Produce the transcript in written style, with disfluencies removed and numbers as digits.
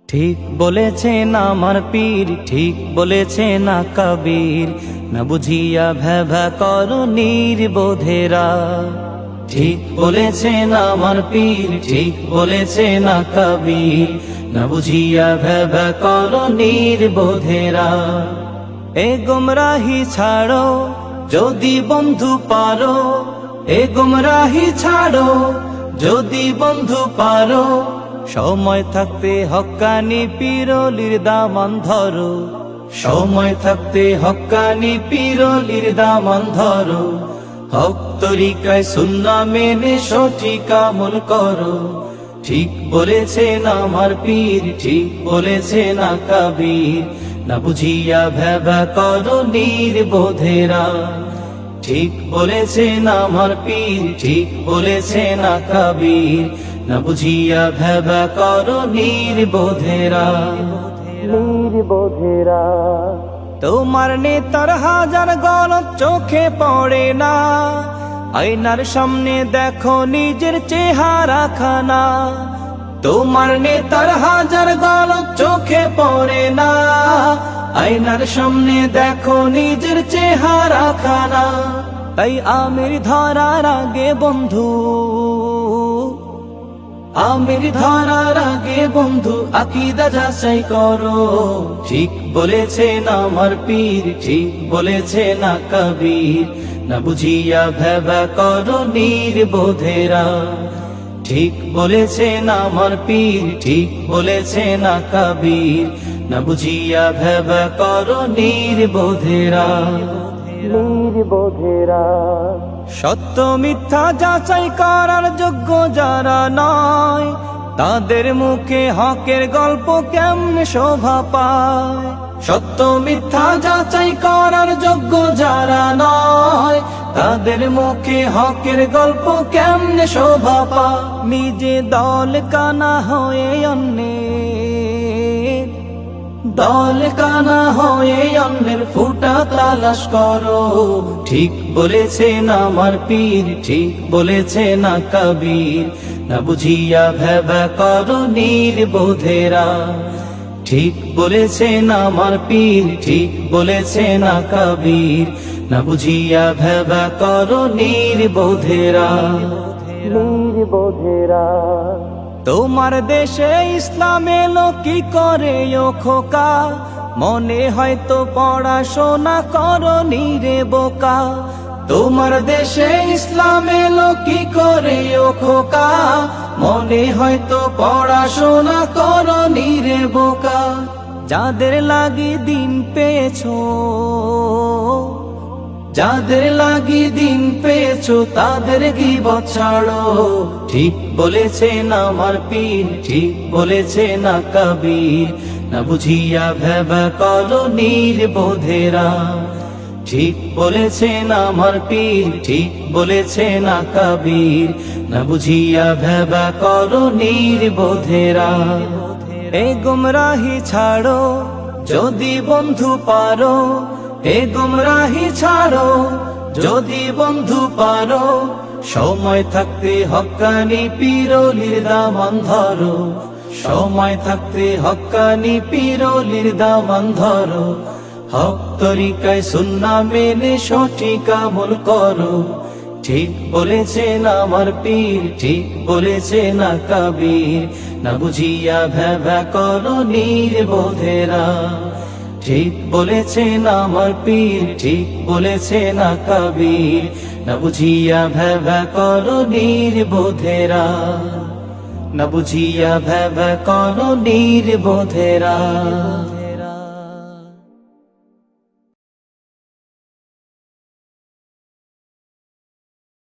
ঠিক বলেছেন আমার পীর, ঠিক বলেছেন না কবীর, না বুঝিয়া ভেবা করো নির্বোধেরা। ঠিক বলেছেন আমার পীর, ঠিক বলেছেন না কবীর, না বুঝিয়া ভেবা করো নির্বোধেরা। এ গুমরাহি ছাড়ো যদি বন্ধু পারো, এ গুমরাহি ছাড়ো যদি বন্ধু পারো, সময় থাকতে হক্কানি পীরলির দামান ধরো, সময় থাকতে হক্কানি পীরলির দামান ধরো। হক তরিকায় সুন্নাহ মেনে সঠিক আমল করো। ঠিক বলেছেন আমার পীর, ঠিক বলেছেন না কবীর, না বুঝিয়া ভেবা করো নির্বোধেরা। ঠিক বলেছেন আমার পীর, ঠিক বলেছেন না কবীর, না বুঝিয়া ভেবা করো নির্বোধেরা। নির্বোধেরা তোমার নেতার হাজার গলত চোখে পড়ে না, আয়নার সামনে দেখো নিজের চেহারা খানা। তোমার নেতার হাজার গলত চোখে পড়ে না, আয়নার সামনে দেখো নিজের চেহারা খানা। তাই আমির ধরার আগে বন্ধু, আমির ধরার আগে বন্ধু আকীদা যাচাই করো। ঠিক বলেছেন আমার পীর, ঠিক বলেছেন না কবীর, না বুঝিয়া ভেবা করো নির্বোধেরা। ঠিক বলেছেন আমার পীর, ঠিক বলেছেন না কবীর, না বুঝিয়া ভেবা করো নির্বোধেরা। নির্বোধেরা সত্য মিথ্যা যাচাই করার যোগ্য যারা নয়, তাদের মুখে হকের গল্প কেমনে শোভা পায়। সত্য মিথ্যা যাচাই করার যোগ্য যারা নয়, তাদের মুখে হকের গল্প কেমনে শোভা পায়। নিজে দল কানা হয়ে অন্যের, দল কানা হয়ে অন্যের ফুটা তালাশ করো। ঠিক বলেছেন আমার পীর, ঠিক বলেছেন না কবীর, না বুঝিয়া ভেবা করো নির্বোধেরা। ঠিক বলেছেন আমার পীর, ঠিক বলেছেন না কবীর, না বুঝিয়া ভেবা করো নির্বোধেরা। নির্বোধেরা তোমার দেশে ইসলাম এলো কি করে ও খোকা, মনে হয়তো পড়াশোনা করনি রে বোকা। তোমার দেশে ইসলাম এলো কি করে ও খোকা, মনে হয়তো পড়াশোনা করনি রে বোকা। যাদের লাগি দিন পেয়েছো, যাদের লাগি দিন পেয়েছো তাদের গীবত ছাড়ো। ঠিক বলেছেন আমার পীর, ঠিক বলেছেন না কবীর, না বুঝিয়া ভেবা করো নির্বোধেরা। ঠিক বলেছেন আমার পীর, ঠিক বলেছেন না কবীর, না বুঝিয়া ভেবা করো নির্বোধেরা। এ গুমরাহি ছাড়ো যদি বন্ধু পারো, এ গুমরাহি ছাড়ো যদি বন্ধু পারো, সময় থাকতে হক্কানি পীরলির দামান ধরো, সময় থাকতে হক্কানি পীরলির দামান ধরো। হক তরিকায় সুন্নাহ মেনে সঠিক আমল করো। ঠিক বলেছেন আমার পীর, ঠিক বলেছেন না কবীর, না বুঝিয়া ভেবা করো নির্বোধেরা। ঠিক বলেছেন আমার পীর, ঠিক বলেছেন না কবীর, না বুঝিয়া ভেবা করো নির্বোধেরা, না বুঝিয়া ভেবা করো নির্বোধেরা।